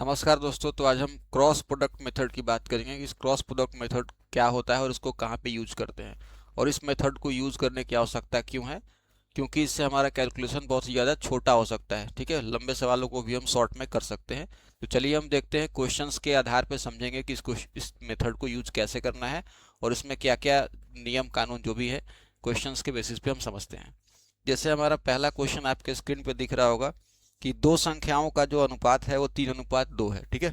नमस्कार दोस्तों। तो आज हम क्रॉस प्रोडक्ट मेथड की बात करेंगे कि इस क्रॉस प्रोडक्ट मेथड क्या होता है और इसको कहाँ पे यूज करते हैं और इस मेथड को यूज करने की आवश्यकता क्यों है। क्योंकि इससे हमारा कैलकुलेशन बहुत ही ज़्यादा छोटा हो सकता है। ठीक है, लंबे सवालों को भी हम शॉर्ट में कर सकते हैं। तो चलिए हम देखते हैं, क्वेश्चंस के आधार पर समझेंगे कि इस मेथड को यूज कैसे करना है और इसमें क्या क्या नियम कानून जो भी है क्वेश्चंस के बेसिस पे हम समझते हैं। जैसे हमारा पहला क्वेश्चन आपके स्क्रीन पे दिख रहा होगा कि दो संख्याओं का जो अनुपात है वो 3:2 है। ठीक है,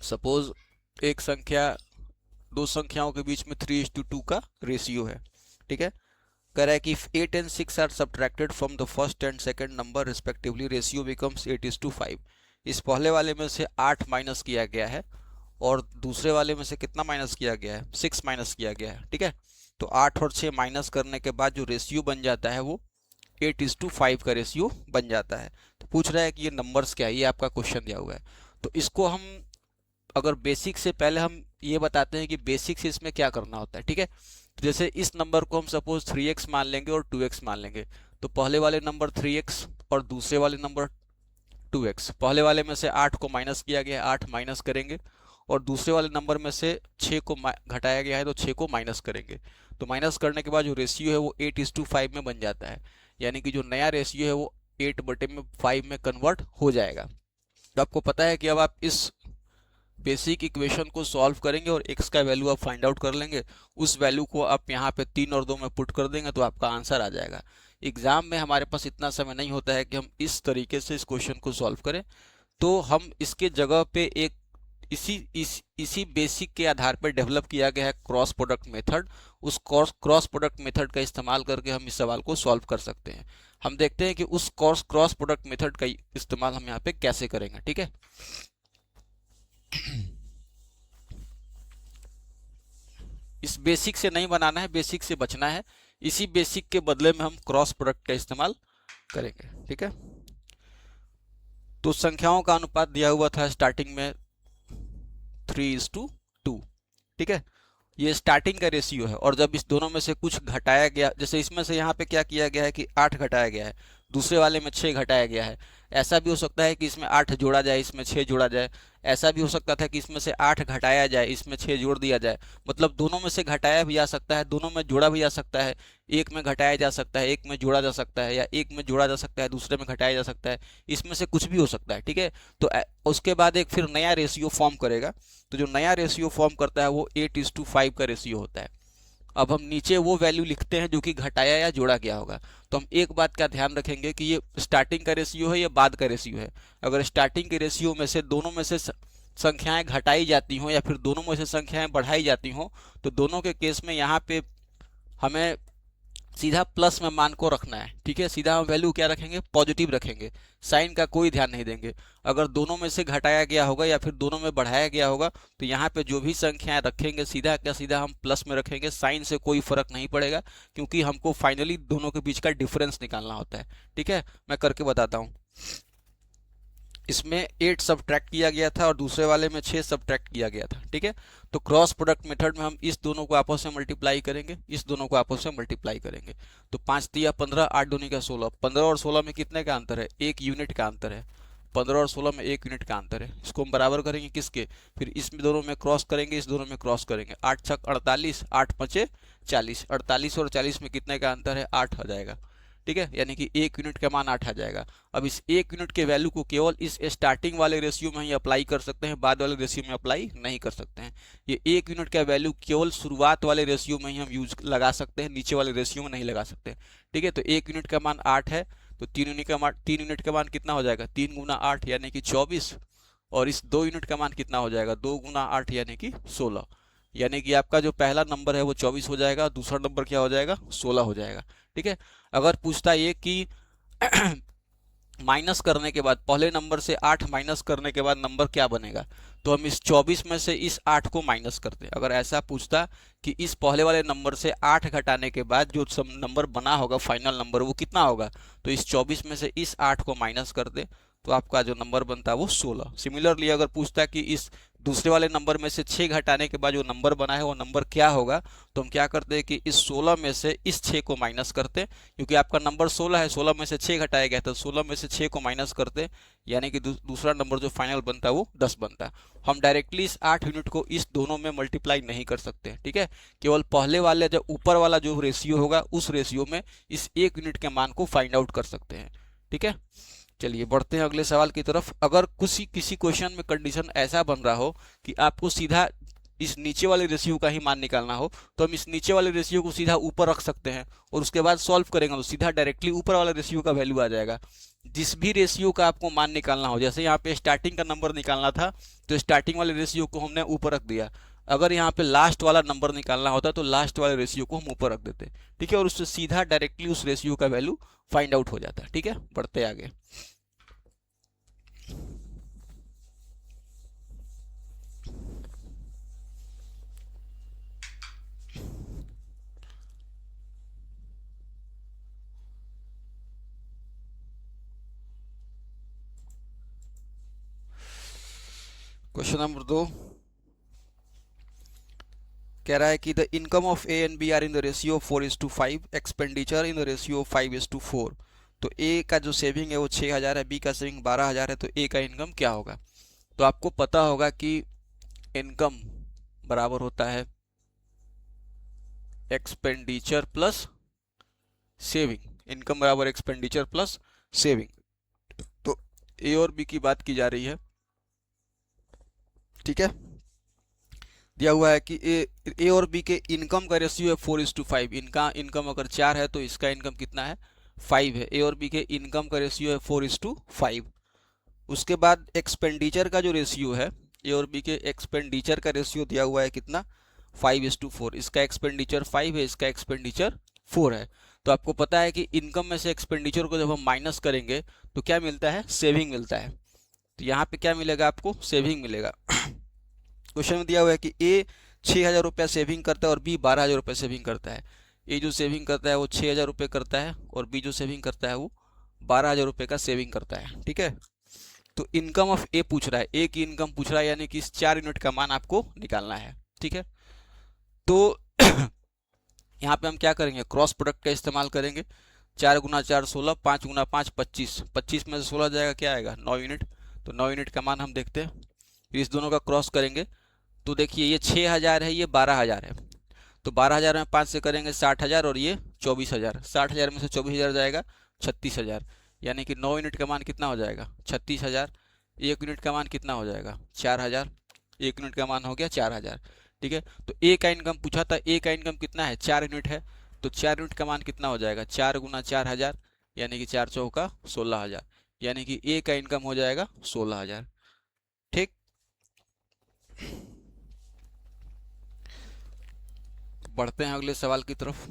सपोज एक संख्या, दो संख्याओं के बीच में 3:2 का रेशियो है। ठीक है, कह रहा है कि 8 and 6 are subtracted from the first and second number respectively, ratio becomes 8:5। इस पहले वाले में से 8 माइनस किया गया है और दूसरे वाले में से कितना माइनस किया गया है, 6 माइनस किया गया है। ठीक है, तो 8 और 6 माइनस करने के बाद जो रेशियो बन जाता है वो 8:5 का रेशियो बन जाता है। तो पूछ रहा है कि ये नंबर्स क्या है, ये आपका क्वेश्चन दिया हुआ है। तो इसको हम अगर बेसिक से पहले हम ये बताते हैं कि बेसिक से इसमें क्या करना होता है। ठीक है, तो जैसे इस नंबर को हम सपोज 3x मान लेंगे और 2x मान लेंगे। तो पहले वाले नंबर 3x और दूसरे वाले नंबर 2x, पहले वाले में से 8 को माइनस किया गया है, 8 माइनस करेंगे और दूसरे वाले नंबर में से 6 को घटाया गया है तो 6 को माइनस करेंगे। तो माइनस करने के बाद जो रेशियो है वो 8:5 में बन जाता है, यानी कि जो नया रेशियो है वो 8/5 में कन्वर्ट हो जाएगा। तो आपको पता है कि अब आप इस बेसिक इक्वेशन को सॉल्व करेंगे और x का वैल्यू आप फाइंड आउट कर लेंगे। उस वैल्यू को आप यहाँ पे 3 और 2 में पुट कर देंगे तो आपका आंसर आ जाएगा। एग्जाम में हमारे पास इतना समय नहीं होता है कि हम इस तरीके से इस क्वेश्चन को सॉल्व करें, तो हम इसके जगह पे एक इसी बेसिक के आधार पर डेवलप किया गया है क्रॉस प्रोडक्ट मेथड। उस क्रॉस प्रोडक्ट मेथड का इस्तेमाल करके हम इस सवाल को सॉल्व कर सकते हैं। हम देखते हैं कि उस क्रॉस प्रोडक्ट मेथड का इस्तेमाल हम यहाँ पे कैसे करेंगे। ठीक है, इस बेसिक से नहीं बनाना है, बेसिक से बचना है। इसी बेसिक के बदले में हम क्रॉस प्रोडक्ट का इस्तेमाल करेंगे। ठीक है, तो संख्याओं का अनुपात दिया हुआ था स्टार्टिंग में 3:2। ठीक है, ये स्टार्टिंग का रेशियो है और जब इस दोनों में से कुछ घटाया गया, जैसे इसमें से यहाँ पे क्या किया गया है कि 8 घटाया गया है, दूसरे वाले में 6 घटाया गया है। ऐसा भी हो सकता है कि इसमें 8 जोड़ा जाए, इसमें 6 जोड़ा जाए। ऐसा भी हो सकता था कि इसमें से 8 घटाया जाए, इसमें 6 जोड़ दिया जाए। मतलब दोनों में से घटाया भी जा सकता है, दोनों में जोड़ा भी जा सकता है। एक में घटाया जा सकता है, एक में जोड़ा जा सकता है, या एक में जोड़ा जा सकता है, दूसरे में घटाया जा सकता है। इसमें से कुछ भी हो सकता है। ठीक है, तो उसके बाद एक फिर नया रेशियो फॉर्म करेगा। तो जो नया रेशियो फॉर्म करता है वो 8:5 का रेशियो होता है। अब हम नीचे वो वैल्यू लिखते हैं जो कि घटाया या जोड़ा गया होगा। तो हम एक बात का ध्यान रखेंगे कि ये स्टार्टिंग का रेशियो है या बाद का रेशियो है। अगर स्टार्टिंग के रेशियो में से दोनों में से संख्याएं घटाई जाती हों या फिर दोनों में से संख्याएं बढ़ाई जाती हों, तो दोनों के केस में यहाँ पे हमें सीधा प्लस में मान को रखना है। ठीक है, सीधा हम वैल्यू क्या रखेंगे, पॉजिटिव रखेंगे, साइन का कोई ध्यान नहीं देंगे। अगर दोनों में से घटाया गया होगा या फिर दोनों में बढ़ाया गया होगा तो यहाँ पे जो भी संख्याएं रखेंगे सीधा क्या सीधा हम प्लस में रखेंगे, साइन से कोई फर्क नहीं पड़ेगा, क्योंकि हमको फाइनली दोनों के बीच का डिफरेंस निकालना होता है। ठीक है, मैं करके बताता हूँ। इसमें 8 सब्ट्रैक्ट किया गया था और दूसरे वाले में 6 सब्ट्रैक्ट किया गया था। ठीक है, तो क्रॉस प्रोडक्ट मेथड में हम इस दोनों को आपस में मल्टीप्लाई करेंगे, इस दोनों को आपस में मल्टीप्लाई करेंगे। तो 5 तिया 15, 8 दूनी का 16। 15 और 16 में कितने का अंतर है, 1 यूनिट का अंतर है। 15 और 16 में 1 यूनिट का अंतर है। इसको हम बराबर करेंगे किसके, फिर इसमें दोनों में क्रॉस करेंगे, इस दोनों में क्रॉस करेंगे। 8 छक 48, 8 पचे 40। 48 और 40 में कितने का अंतर है, 8 आ जाएगा। ठीक है, यानी कि 1 यूनिट का मान 8 आ जाएगा। अब इस 1 यूनिट के वैल्यू को केवल इस स्टार्टिंग वाले रेशियो में ही अप्लाई कर सकते हैं, बाद वाले रेशियो में अप्लाई नहीं कर सकते हैं। ये 1 यूनिट का वैल्यू केवल शुरुआत वाले रेशियो में ही हम यूज लगा सकते हैं, नीचे वाले रेशियो में नहीं लगा सकते। ठीक है, तो 1 यूनिट का मान 8 है, तो 3 यूनिट का मान कितना हो जाएगा, 3 गुना 8 यानी कि 24। और इस 2 यूनिट का मान कितना हो जाएगा, 2 गुना 8 यानी कि 16। यानी कि आपका जो पहला नंबर है वो 24 हो जाएगा, दूसरा नंबर क्या हो जाएगा, 16 हो जाएगा। ठीक है, अगर पूछता ये कि माइनस करने के बाद, पहले नंबर से 8 माइनस करने के बाद नंबर क्या बनेगा, तो हम इस 24 में से इस 8 को माइनस करते। अगर ऐसा पूछता कि इस पहले वाले नंबर से 8 घटाने के बाद जो सब नंबर बना होगा फाइनल नंबर वो कितना होगा, तो इस 24 में से इस 8 को माइनस कर दे तो आपका जो नंबर बनता है वो 16। सिमिलरली अगर पूछता कि इस दूसरे वाले नंबर में से 6 घटाने के बाद जो नंबर बना है वो नंबर क्या होगा, तो हम क्या करते हैं कि इस 16 में से इस 6 को माइनस करते हैं, क्योंकि आपका नंबर 16 है, 16 में से 6 घटाया गया था, 16 में से 6 को माइनस करते हैं, यानी कि दूसरा नंबर जो फाइनल बनता है वो 10 बनता है। हम डायरेक्टली इस 8 यूनिट को इस दोनों में मल्टीप्लाई नहीं कर सकते, ठीक है, केवल पहले वाले जो ऊपर वाला जो रेशियो होगा उस रेशियो में इस 1 यूनिट के मान को फाइंड आउट कर सकते हैं, ठीक है। चलिए बढ़ते हैं अगले सवाल की तरफ। अगर किसी क्वेश्चन में कंडीशन ऐसा बन रहा हो कि आपको सीधा इस नीचे वाले रेशियो का ही मान निकालना हो, तो हम इस नीचे वाले रेशियो को सीधा ऊपर रख सकते हैं और उसके बाद सॉल्व करेंगे तो सीधा डायरेक्टली ऊपर वाला रेशियो का वैल्यू आ जाएगा। जिस भी रेशियो का आपको मान निकालना हो, जैसे यहाँ पे स्टार्टिंग का नंबर निकालना था तो स्टार्टिंग वाले रेशियो को हमने ऊपर रख दिया, अगर यहाँ पे लास्ट वाला नंबर निकालना होता तो लास्ट वाले रेशियो को हम ऊपर रख देते, ठीक है, और उससे सीधा डायरेक्टली उस रेशियो का वैल्यू फाइंड आउट हो जाता है, ठीक है। बढ़ते आगे। क्वेश्चन नंबर 2 कह रहा है कि the income of A and B are in the ratio 4:5, expenditure in the ratio 5:4। तो ए का जो सेविंग है वो 6,000 है, बी का सेविंग 12,000 है, तो ए का इनकम क्या होगा। तो आपको पता होगा कि इनकम बराबर होता है एक्सपेंडिचर प्लस सेविंग, इनकम बराबर एक्सपेंडिचर प्लस सेविंग। तो ए और बी की बात की जा रही है, ठीक है। दिया हुआ है कि ए और बी के इनकम का रेशियो है 4:5, इनका इनकम अगर 4 है तो इसका इनकम कितना है 5 है। ए और बी के इनकम का रेशियो है 4:5। उसके बाद एक्सपेंडिचर का जो रेशियो है, ए और बी के एक्सपेंडिचर का रेशियो दिया हुआ है कितना 5:4, इसका एक्सपेंडिचर 5 है, इसका एक्सपेंडिचर 4 है। तो आपको पता है कि इनकम में से एक्सपेंडिचर को जब हम माइनस करेंगे तो क्या मिलता है, सेविंग मिलता है। तो यहाँ पे क्या मिलेगा, आपको सेविंग मिलेगा। क्वेश्चन में दिया हुआ है कि ए 6,000 रुपया सेविंग करता है और बी 12,000 रुपये सेविंग करता है। ए जो सेविंग करता है वो 6,000 रुपये करता है और बी जो सेविंग करता है वो 12,000 रुपये का सेविंग करता है, ठीक है। तो इनकम ऑफ ए पूछ रहा है, ए की इनकम पूछ रहा है, यानी कि इस 4 यूनिट का मान आपको निकालना है, ठीक है। तो यहाँ पे हम क्या करेंगे, क्रॉस प्रोडक्ट का इस्तेमाल करेंगे। 4 × 4 16, 5 × 5 25, 25 में से 16 जाएगा, क्या आएगा 9 यूनिट। तो 9 यूनिट का मान हम देखते हैं, फिर इस दोनों का क्रॉस करेंगे तो देखिए ये 6,000 है, ये 12,000 है। तो 12,000 में 5 से करेंगे 60,000 और ये 24,000, 60,000 में से 24,000 जाएगा 36,000, यानी कि 9 यूनिट का मान कितना हो जाएगा 36,000। 1 यूनिट का मान कितना हो जाएगा 4,000, 1 यूनिट का मान हो गया 4,000, ठीक है। तो ए का इनकम पूछा था, ए का इनकम कितना है 4 यूनिट है, तो 4 यूनिट का मान कितना हो जाएगा 4 × 4,000, यानी कि 4 चौका 16,000, यानी कि ए का इनकम हो जाएगा 16,000, ठीक। बढ़ते हैं अगले सवाल की तरफ।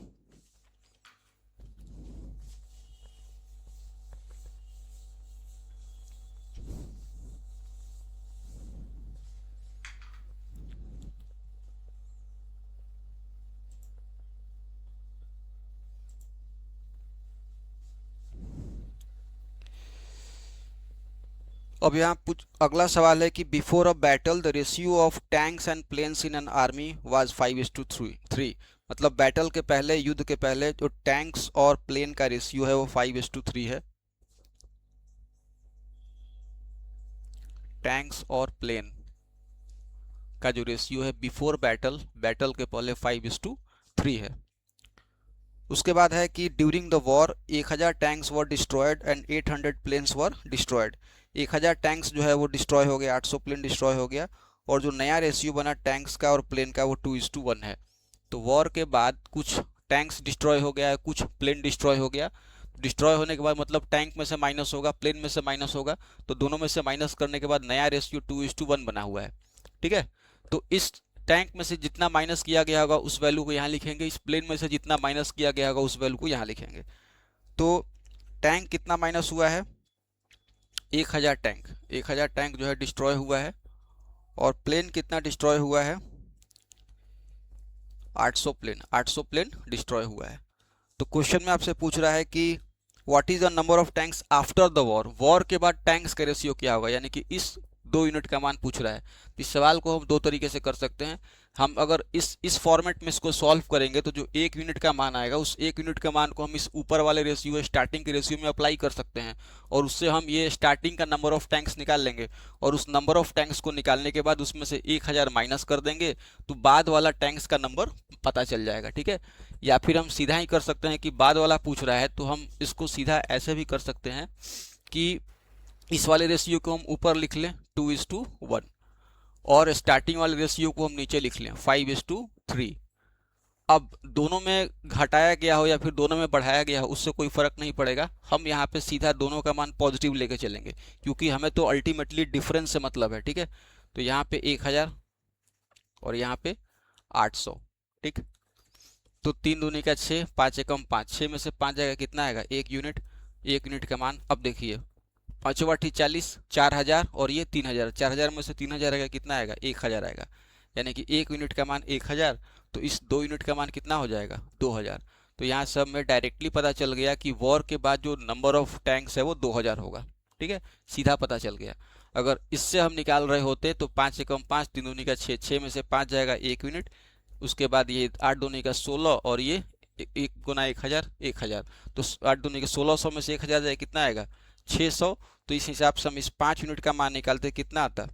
अब यहाँ अगला सवाल है कि before a battle the ratio of tanks and planes in an army was 5:3। मतलब बैटल के पहले, युद्ध के पहले जो टैंक्स और प्लेन का रेशियो है वो 5:3 है। टैंक्स और प्लेन का जो रेशियो है बिफोर बैटल, बैटल के पहले 5:3 है। उसके बाद है कि during the war 1,000 tanks were destroyed and 800 planes were destroyed. 1,000 tanks जो है वो डिस्ट्रॉय हो गया, 800 प्लेन डिस्ट्रॉय हो गया, और जो नया रेशियो बना टैंक्स का और प्लेन का वो 2:1 है। तो वॉर के बाद कुछ टैंक्स डिस्ट्रॉय हो गया है, कुछ प्लेन डिस्ट्रॉय हो गया। डिस्ट्रॉय होने के बाद मतलब टैंक में से माइनस होगा, प्लेन में से माइनस होगा, तो दोनों में से माइनस करने के बाद नया रेशियो 2:1 बना हुआ है, ठीक है। तो इस टैंक में से जितना माइनस किया गया होगा उस वैल्यू को यहाँ लिखेंगे, इस प्लेन में से जितना माइनस किया गया होगा उस वैल्यू को यहाँ लिखेंगे। तो टैंक कितना माइनस हुआ है 1,000 टैंक, 1,000 टैंक जो है डिस्ट्रॉय हुआ है, और प्लेन कितना डिस्ट्रॉय हुआ है 800 प्लेन, 800 प्लेन डिस्ट्रॉय हुआ है। तो क्वेश्चन में आपसे पूछ रहा है कि what is the number of tanks after the war, war के बाद टैंक्स का रेशियो क्या होगा, यानी कि इस 2 यूनिट का मान पूछ रहा है। इस सवाल को हम दो तरीके से कर सकते हैं। हम अगर इस फॉर्मेट में इसको सॉल्व करेंगे तो जो 1 यूनिट का मान आएगा उस 1 यूनिट का मान को हम इस ऊपर वाले रेशियो स्टार्टिंग के रेशियो में अप्लाई कर सकते हैं, और उससे हम ये स्टार्टिंग का नंबर ऑफ टैंक्स निकाल लेंगे, और उस नंबर ऑफ टैंक्स को निकालने के बाद उसमें से 1000 माइनस कर देंगे तो बाद वाला टैंक्स का नंबर पता चल जाएगा। ठीक है, या फिर हम सीधा ही कर सकते हैं कि बाद वाला पूछ रहा है तो हम इसको सीधा ऐसे भी कर सकते हैं कि इस वाले रेशियो को हम ऊपर लिख लें 2:1, और स्टार्टिंग वाले रेशियो को हम नीचे लिख लें 5:3। अब दोनों में घटाया गया हो या फिर दोनों में बढ़ाया गया हो उससे कोई फर्क नहीं पड़ेगा, हम यहाँ पे सीधा दोनों का मान पॉजिटिव लेके चलेंगे, क्योंकि हमें तो अल्टीमेटली डिफरेंस से मतलब है। ठीक है, तो यहाँ पे 1000 और यहाँ पे 800। ठीक, तो 3 दूनी का 6, 5 एकम 5, 6 में से 5 जाएगा, कितना आएगा 1 यूनिट। 1 यूनिट का मान अब देखिए 5 40, 4000 और ये 3000, 4000 में से 3000 आएगा, कितना आएगा 1000 आएगा, यानी कि 1 यूनिट का मान 1000, तो इस 2 यूनिट का मान कितना हो जाएगा 2000। तो यहाँ सब में डायरेक्टली पता चल गया कि वॉर के बाद जो नंबर ऑफ टैंक्स है वो 2000 होगा। ठीक है, सीधा पता चल गया। अगर इससे हम निकाल रहे होते तो 5 एकम 5, 3 दूनी का 6, 6 में से 5 जाएगा 1 यूनिट, उसके बाद ये 8 दूनी का 16 और ये 1 गुना 1000, 1000, तो 8 दूनी का 1600 में से 1000 जाए, कितना आएगा 600। तो इस हिसाब से हम इस 5 यूनिट का मान निकालते कितना आता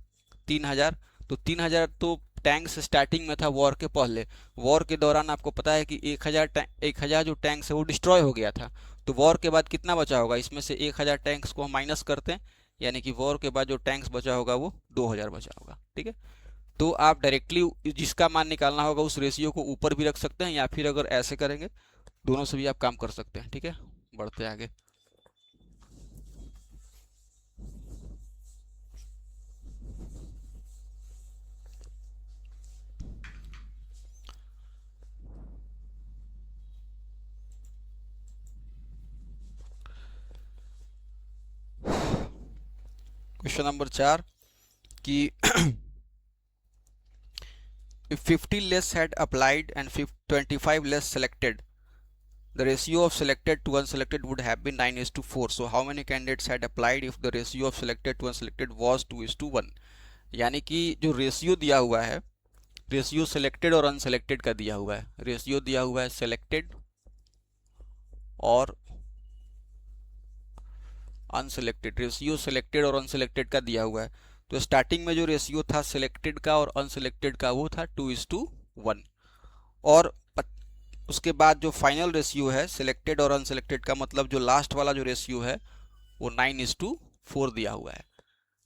3000। तो 3000 तो टैंक्स स्टार्टिंग में था वॉर के पहले, वॉर के दौरान आपको पता है कि 1000 जो टैंक्स है वो डिस्ट्रॉय हो गया था, तो वॉर के बाद कितना बचा होगा, इसमें से 1000 टैंक्स को हम माइनस करते हैं, यानी कि वॉर के बाद जो टैंक्स बचा होगा वो 2000 बचा होगा। ठीक है, तो आप डायरेक्टली जिसका मान निकालना होगा उस रेशियो को ऊपर भी रख सकते हैं, या फिर अगर ऐसे करेंगे दोनों से भी आप काम कर सकते हैं। ठीक है, बढ़ते आगे। क्वेश्चन नंबर 4 कि if 50 less had applied and 25 less selected, the ratio of selected to unselected would have been 9:4. So how many candidates had applied if the ratio of selected to unselected was 2:1? यानी कि जो ratio दिया हुआ है, ratio selected और unselected का दिया हुआ है, रेशियो दिया हुआ है सेलेक्टेड और अनसेलेक्टेड, रेशियो सेलेक्टेड और अनसेलेक्टेड का दिया हुआ है। तो स्टार्टिंग में जो रेशियो था सेलेक्टेड का और अनसेलेक्टेड का वो था 2:1, और उसके बाद जो फाइनल रेशियो है सेलेक्टेड और अनसेलेक्टेड का, मतलब जो लास्ट वाला जो रेशियो है वो 9:4 दिया हुआ है।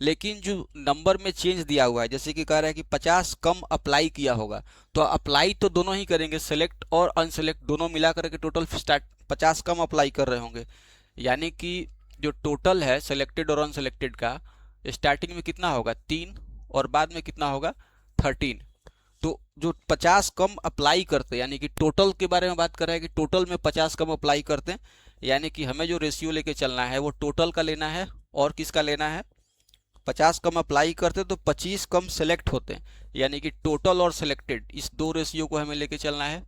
लेकिन जो नंबर में चेंज दिया हुआ है, जैसे कि कह रहा है कि 50 कम अप्लाई किया होगा, तो अप्लाई तो दोनों ही करेंगे, सेलेक्ट और अनसेलेक्ट दोनों मिला करके टोटल 50 कम अप्लाई कर रहे होंगे, यानी कि जो टोटल है सेलेक्टेड और अनसेलेक्टेड का स्टार्टिंग में कितना होगा 3 और बाद में कितना होगा 13। तो जो 50 कम अप्लाई करते, यानी कि टोटल के बारे में बात कर रहा है कि टोटल में 50 कम अप्लाई करते हैं, यानी कि हमें जो रेशियो लेके चलना है वो टोटल का लेना है और किसका लेना है 50 कम अप्लाई करते तो 25 कम सेलेक्ट होते हैं, यानी कि टोटल और सेलेक्टेड इस दो रेशियो को हमें लेके चलना है।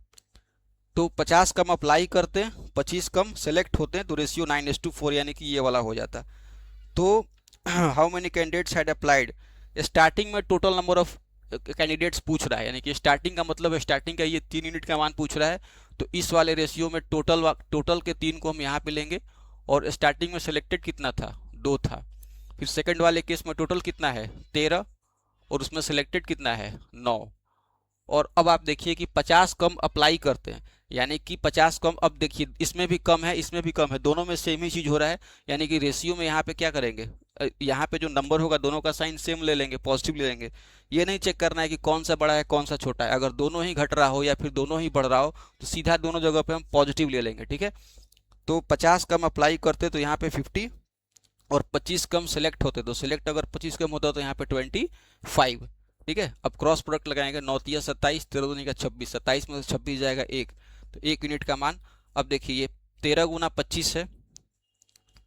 तो 50 कम अप्लाई करते हैं 25 कम सेलेक्ट होते हैं, तो रेशियो 9:4 यानी कि ये वाला हो जाता। तो how many candidates had applied, starting में टोटल नंबर ऑफ कैंडिडेट्स पूछ रहा है, यानी कि स्टार्टिंग का मतलब स्टार्टिंग का ये 3 यूनिट का मान पूछ रहा है, तो इस वाले रेशियो में टोटल के 3 को हम यहाँ पे लेंगे, और स्टार्टिंग में सेलेक्टेड कितना था 2 था, फिर सेकंड वाले केस में टोटल कितना है 13 और उसमें सेलेक्टेड कितना है 9। और अब आप देखिए कि 50 कम अप्लाई करते हैं, यानी कि 50 कम, अब देखिए इसमें भी कम है इसमें भी कम है, दोनों में सेम ही चीज़ हो रहा है, यानी कि रेशियो में यहाँ पे क्या करेंगे, यहाँ पे जो नंबर होगा दोनों का साइन सेम ले लेंगे, पॉजिटिव ले लेंगे। ये नहीं चेक करना है कि कौन सा बड़ा है कौन सा छोटा है, अगर दोनों ही घट रहा हो या फिर दोनों ही बढ़ रहा हो तो सीधा दोनों जगह पे हम पॉजिटिव ले लेंगे। ठीक है, तो 50 कम अप्लाई करते तो यहाँ पे 50 और 25 कम सेलेक्ट होते, तो सेलेक्ट अगर 25 कम होता तो यहाँ पे 25। ठीक है, अब क्रॉस प्रोडक्ट लगाएंगे, 9 × 27, 13 दूनी का 26, 27 में से 26 जाएगा 1, तो 1 यूनिट का मान। अब देखिए ये 13 × 25 है,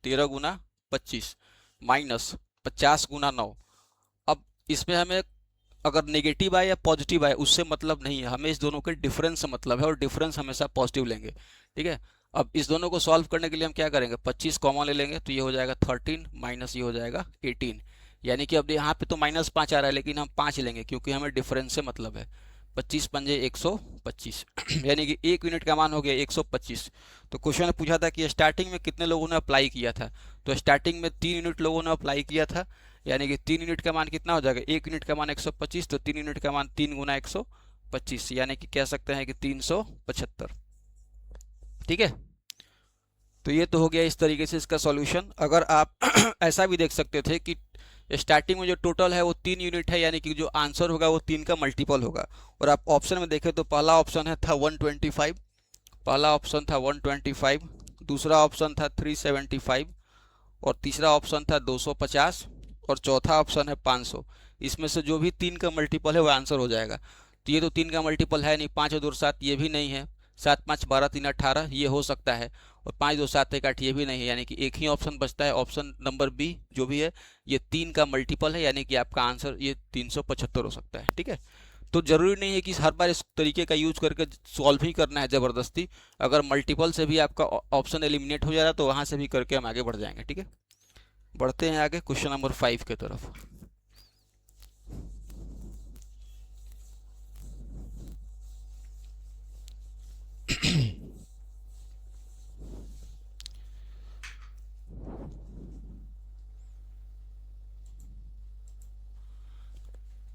13 × 25 माइनस 50 × 9। अब इसमें हमें अगर नेगेटिव आए या पॉजिटिव आए उससे मतलब नहीं है, हमें इस दोनों के डिफरेंस से मतलब है, और डिफरेंस हमेशा पॉजिटिव लेंगे। ठीक है, अब इस दोनों को सॉल्व करने के लिए हम क्या करेंगे 25 कॉमन ले लेंगे, तो ये हो जाएगा 13 माइनस ये हो जाएगा 18, यानी कि अब यहाँ पे तो -5 आ रहा है, लेकिन हम 5 लेंगे क्योंकि हमें डिफरेंस से मतलब है। 25 पंजे 125 यानी कि 1 यूनिट का मान हो गया 125। तो क्वेश्चन ने पूछा था कि स्टार्टिंग में कितने लोगों ने अप्लाई किया था, तो स्टार्टिंग में 3 यूनिट लोगों ने अप्लाई किया था, यानी कि 3 यूनिट का मान कितना हो जाएगा, 1 यूनिट का मान 125, तो 3 यूनिट का मान 3 गुना 125, यानी कि कह सकते हैं कि 375। ठीक है, तो ये तो हो गया इस तरीके से इसका सॉल्यूशन। अगर आप ऐसा भी देख सकते थे कि स्टार्टिंग में जो टोटल है वो 3 यूनिट है, यानी कि जो आंसर होगा वो 3 का मल्टीपल होगा। और आप ऑप्शन में देखें तो पहला ऑप्शन है था 125, पहला ऑप्शन था 125, दूसरा ऑप्शन था 375, और तीसरा ऑप्शन था 250, और चौथा ऑप्शन है 500। इसमें से जो भी 3 का मल्टीपल है वो आंसर हो जाएगा। तो ये तो 3 का मल्टीपल है नहीं, 5 और 2 7 ये भी नहीं है, 7 5 12 3 18 ये हो सकता है, और 5 2 7 1 8 ये भी नहीं है, यानी कि एक ही ऑप्शन बचता है, ऑप्शन नंबर बी जो भी है ये 3 का मल्टीपल है, यानी कि आपका आंसर ये 375 हो सकता है। ठीक है, तो जरूरी नहीं है कि हर बार इस तरीके का यूज करके सॉल्व ही करना है ज़बरदस्ती। अगर मल्टीपल से भी आपका ऑप्शन एलिमिनेट हो जा रहा है तो वहाँ से भी करके हम आगे बढ़ जाएंगे। ठीक है, बढ़ते हैं आगे क्वेश्चन नंबर 5 की तरफ।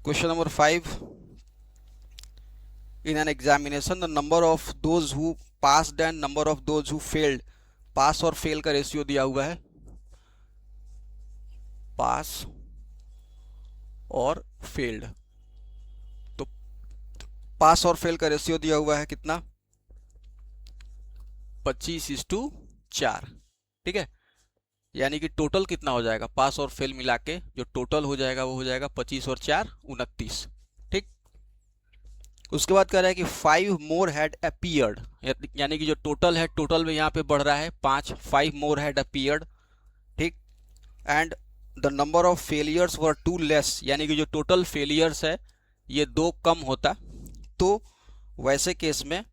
Question number 5. In an examination, the number of those who passed and number of those who failed, पास और फेल का रेशियो दिया हुआ है, पास और फेल्ड। तो पास और फेल का रेशियो दिया हुआ है कितना, 25:4। ठीक है, यानी कि टोटल कितना हो जाएगा, पास और फेल मिला के जो टोटल हो जाएगा वो हो जाएगा 25 और 4 29। ठीक, उसके बाद कह रहा है कि 5 मोर हैड अपीयर्ड, यानी कि जो टोटल है टोटल में यहाँ पे बढ़ रहा है 5 मोर हैड अपीयर्ड। ठीक, and the number of failures were 2 less, यानी कि जो टोटल फेलियर्स है ये 2 कम होता। तो वैसे केस में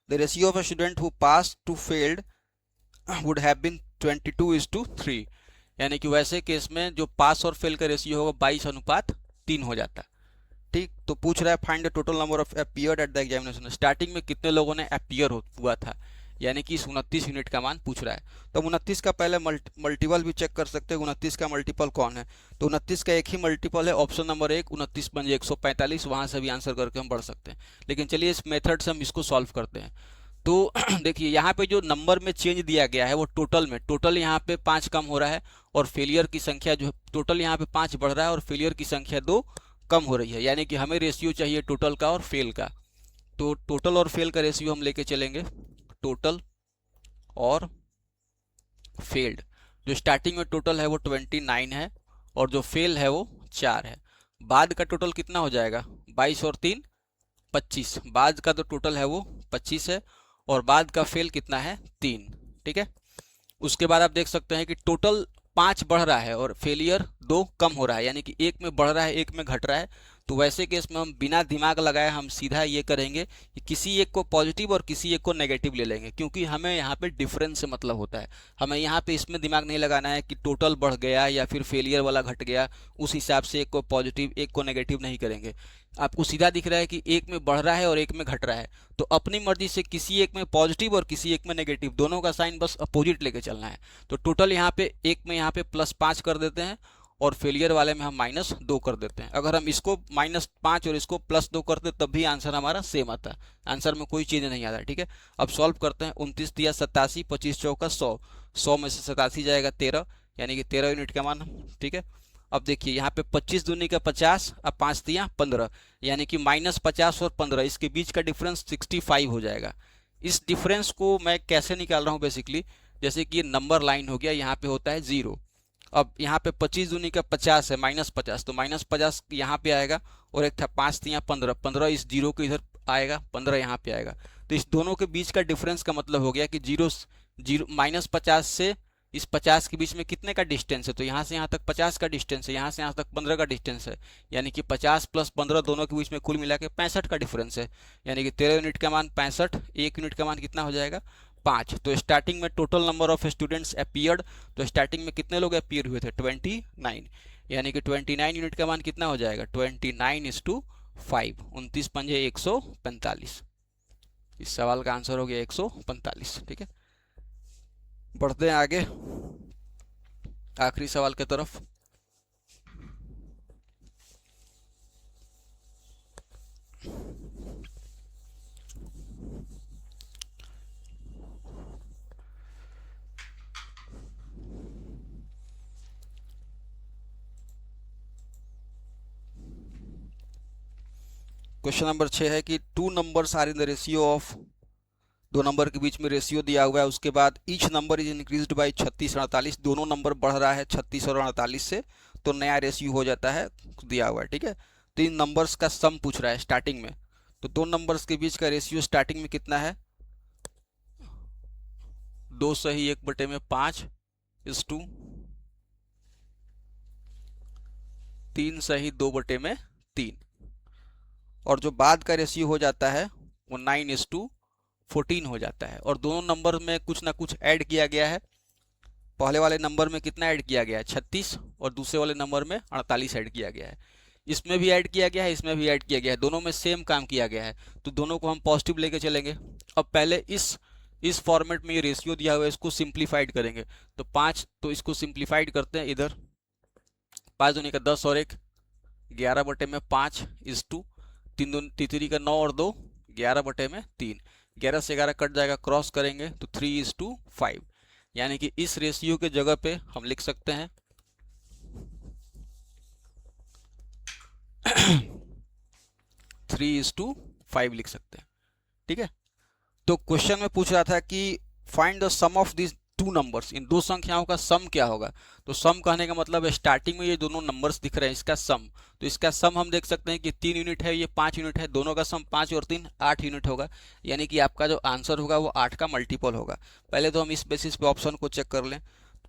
the ratio of a student who pass to failed would have been 22:3, यानी कि वैसे केस में जो पास और फेल का रेशियो होगा 22:3 हो जाता। ठीक, तो पूछ रहा है find the total number of appeared at the examination, starting में कितने लोगों ने अपीयर हुआ था, यानी कि इस 29 यूनिट का मान पूछ रहा है। तो 29 का पहले मल्टीपल भी चेक कर सकते हैं, 29 का मल्टीपल कौन है, तो 29 का एक ही मल्टीपल है, ऑप्शन नंबर 1, 29 पंजे 145, वहाँ से भी आंसर करके हम बढ़ सकते हैं। लेकिन चलिए इस मेथड से हम इसको सॉल्व करते हैं। तो देखिए यहाँ पे जो नंबर में चेंज दिया गया है वो टोटल में, टोटल यहाँ पे 5 कम हो रहा है, और फेलियर की संख्या जो टोटल यहाँ पे 5 बढ़ रहा है और फेलियर की संख्या 2 कम हो रही है, यानी कि हमें रेशियो चाहिए टोटल का और फेल का। तो टोटल और फेल का रेशियो हम लेके चलेंगे, टोटल और फेल्ड। जो स्टार्टिंग में टोटल है वो 29 है, और जो फेल है वो 4 है। बाद का टोटल कितना हो जाएगा, 22 और 3 25, बाद का तो टोटल है वो 25 है, और बाद का फेल कितना है 3। ठीक है, उसके बाद आप देख सकते हैं कि टोटल 5 बढ़ रहा है और फेलियर 2 कम हो रहा है, यानी कि एक में बढ़ रहा है एक में घट रहा है। तो वैसे केस में हम बिना दिमाग लगाए हम सीधा ये करेंगे कि किसी एक को पॉजिटिव और किसी एक को नेगेटिव ले लेंगे, क्योंकि हमें यहाँ पे डिफरेंस से मतलब होता है। हमें यहाँ पे इसमें दिमाग नहीं लगाना है कि टोटल बढ़ गया या फिर फेलियर वाला घट गया, उस हिसाब से एक को पॉजिटिव एक को नेगेटिव नहीं करेंगे। आपको सीधा दिख रहा है कि एक में बढ़ रहा है और एक में घट रहा है, तो अपनी मर्जी से किसी एक में पॉजिटिव और किसी एक में नेगेटिव, दोनों का साइन बस अपोजिट लेके चलना है। तो टोटल यहाँ पे एक में यहाँ पे +5 कर देते हैं, और फेलियर वाले में हम -2 कर देते हैं। अगर हम इसको -5 और इसको +2 करते तब भी आंसर हमारा सेम आता है, आंसर में कोई चीज़ नहीं आता। ठीक है, अब सॉल्व करते हैं। 29 दिया 87, 25 चौका 100, 100 में से 87 जाएगा 13, यानी कि 13 यूनिट का मान। ठीक है, अब देखिए यहाँ पे 25 दूनी का 50, अब 5 दिया 15, यानी कि -50 और 15 इसके बीच का डिफरेंस 65 हो जाएगा। इस डिफरेंस को मैं कैसे निकाल रहा हूँ, बेसिकली जैसे कि ये नंबर लाइन हो गया, यहाँ पे होता है 0। अब यहाँ पे 25 दूनी का 50 है, -50, तो -50 यहाँ पे आएगा, और एक था 5 दिया 15, 15 इस 0 के इधर आएगा, 15 यहाँ पे आएगा। तो इस दोनों के बीच का डिफरेंस का मतलब हो गया कि -50 से इस 50 के बीच में कितने का डिस्टेंस है, तो यहाँ से यहाँ तक 50 का डिस्टेंस है, यहाँ से यहाँ तक 15 का डिस्टेंस है, यानी कि 50 + 15 दोनों के बीच में कुल मिला के 65 का डिफरेंस है, यानी कि 13 यूनिट का मान 65, 1 यूनिट का मान कितना हो जाएगा 5। तो स्टार्टिंग में total number of students appeared, तो स्टार्टिंग में कितने लोग अपीयर हुए थे 29, यानी कि 29 यूनिट का मान कितना हो जाएगा 29:5, 29 पंजे 145। इस सवाल का आंसर हो गया 145। ठीक है, बढ़ते हैं आगे आखिरी सवाल की तरफ। क्वेश्चन नंबर 6 है कि two numbers are in the ratio of, दो नंबर के बीच में रेशियो दिया हुआ है, उसके बाद each number is increased by 36 और 48, दोनों नंबर बढ़ रहा है 36 और 48 से, तो नया रेशियो हो जाता है दिया हुआ है। ठीक है, तो इन नंबर्स का सम पूछ रहा है स्टार्टिंग में, तो दो नंबर्स के बीच का रेशियो स्टार्टिंग में कितना है 2:1/5 इज टू 3:2/3, और जो बाद का रेशियो हो जाता है वो 9:14 हो जाता है। और दोनों नंबर में कुछ ना कुछ ऐड किया गया है, पहले वाले नंबर में कितना ऐड किया गया है 36, और दूसरे वाले नंबर में 48 ऐड किया गया है। इसमें भी ऐड किया गया है, इसमें भी ऐड किया गया है, दोनों में सेम काम किया गया है, तो दोनों को हम पॉजिटिव लेके चलेंगे। अब पहले इस फॉर्मेट में ये रेशियो दिया हुआ है, इसको सिंप्लीफाइड करेंगे, तो 5, तो इसको सिंप्लीफाइड करते हैं इधर, 5 दूनी का 10 और 1 11/5 इज टू 3 का 9 और 2 11/3, 11 से 11 कट जाएगा, क्रॉस करेंगे तो 3:5, यानी कि इस रेशियो के जगह पे हम लिख सकते हैं 3:5 लिख सकते हैं। ठीक है, तो क्वेश्चन में पूछ रहा था कि find the sum of this two numbers, इन दो संख्याओं का सम क्या होगा। तो सम कहने का मतलब है स्टार्टिंग में ये दोनों नंबर्स दिख रहे हैं, इसका सम, तो इसका सम हम देख सकते हैं कि 3 यूनिट है, ये 5 यूनिट है, दोनों का सम 5 और 3 8 यूनिट होगा, यानी कि आपका जो आंसर होगा वो 8 का मल्टीपल होगा। पहले तो हम इस बेसिस पे ऑप्शन को चेक कर लें।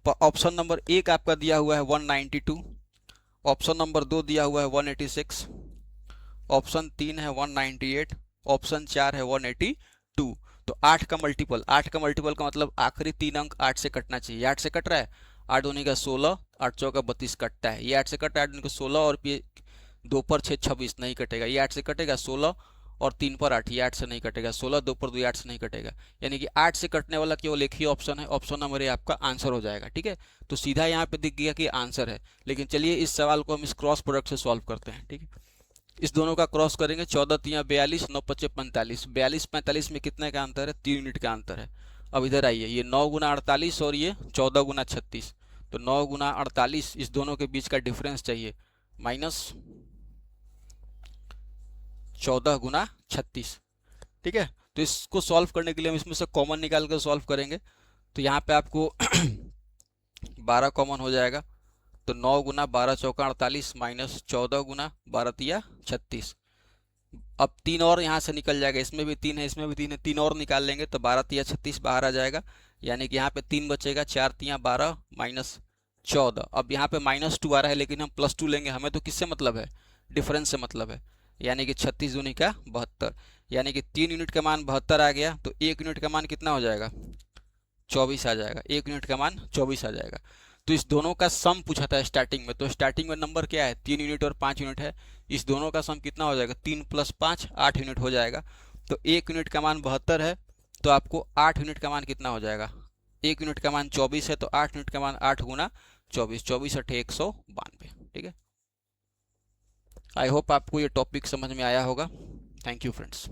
ऑप्शन नंबर 1 आपका दिया हुआ है 192, ऑप्शन नंबर 2 दिया हुआ है 186, ऑप्शन 3 है 198, ऑप्शन 4 है 182। तो 8 का मल्टीपल, 8 का मल्टीपल का मतलब आखिरी 3 अंक 8 से कटना चाहिए, 8 से कट रहा है, 8 दूनी का 16, 8 चौका 32 कटता है, ये 8 से कट रहा है, 8 दूनी का 16 और ये 2 पर 6 26 नहीं कटेगा, ये 8 से कटेगा 16 और 3 पर 8, ये 8 से नहीं कटेगा, 16 2 पर 2 8 से नहीं कटेगा, यानी कि 8 से कटने वाला केवल एक ही ऑप्शन है, ऑप्शन नंबर ए आपका आंसर हो जाएगा। ठीक है, तो सीधा यहाँ पे दिख गया कि आंसर है। लेकिन चलिए इस सवाल को हम इस क्रॉस प्रोडक्ट से सॉल्व करते हैं। ठीक है, इस दोनों का क्रॉस करेंगे, 14 3 42, 9 5 45, 42 45 में कितने का अंतर है 3 यूनिट का अंतर है। अब इधर आइए, ये 9 गुना 48 और ये 14 गुना 36, तो 9 गुना 48 इस दोनों के बीच का डिफरेंस चाहिए, माइनस 14 गुना 36। ठीक है, तो इसको सॉल्व करने के लिए हम इसमें से कॉमन निकाल कर सॉल्व करेंगे, तो यहाँ पे आपको 12 कॉमन हो जाएगा, तो 9 गुना 12 चौका 48 माइनस 14 गुना 12 तिया 36। अब 3 और यहाँ से निकल जाएगा, इसमें भी 3 है, इसमें भी 3 है, 3 और निकाल लेंगे तो 12 तिया 36 बाहर आ जाएगा, यानी कि यहाँ पे 3 बचेगा, 4 तिया 12 माइनस 14। अब यहाँ पे -2 आ रहा है, लेकिन हम +2 लेंगे, हमें तो किससे मतलब है डिफरेंस से मतलब है, यानी कि 36 दूनी का 72, यानी कि 3 यूनिट का मान 72 आ गया, तो 1 यूनिट का मान कितना हो जाएगा 24 आ जाएगा, 1 यूनिट का मान 24 आ जाएगा। तो इस दोनों का सम पूछा था स्टार्टिंग में, तो स्टार्टिंग में नंबर क्या है 3 यूनिट और 5 यूनिट है, इस दोनों का सम कितना हो जाएगा 3 + 5 8 यूनिट हो जाएगा। तो 1 यूनिट का मान 72 है, तो आपको 8 यूनिट का मान कितना हो जाएगा, 1 यूनिट का मान 24 है, तो 8 यूनिट का मान 8 गुना 24, 24 8 192। ठीक है, आई होप आपको ये टॉपिक समझ में आया होगा। Thank you friends.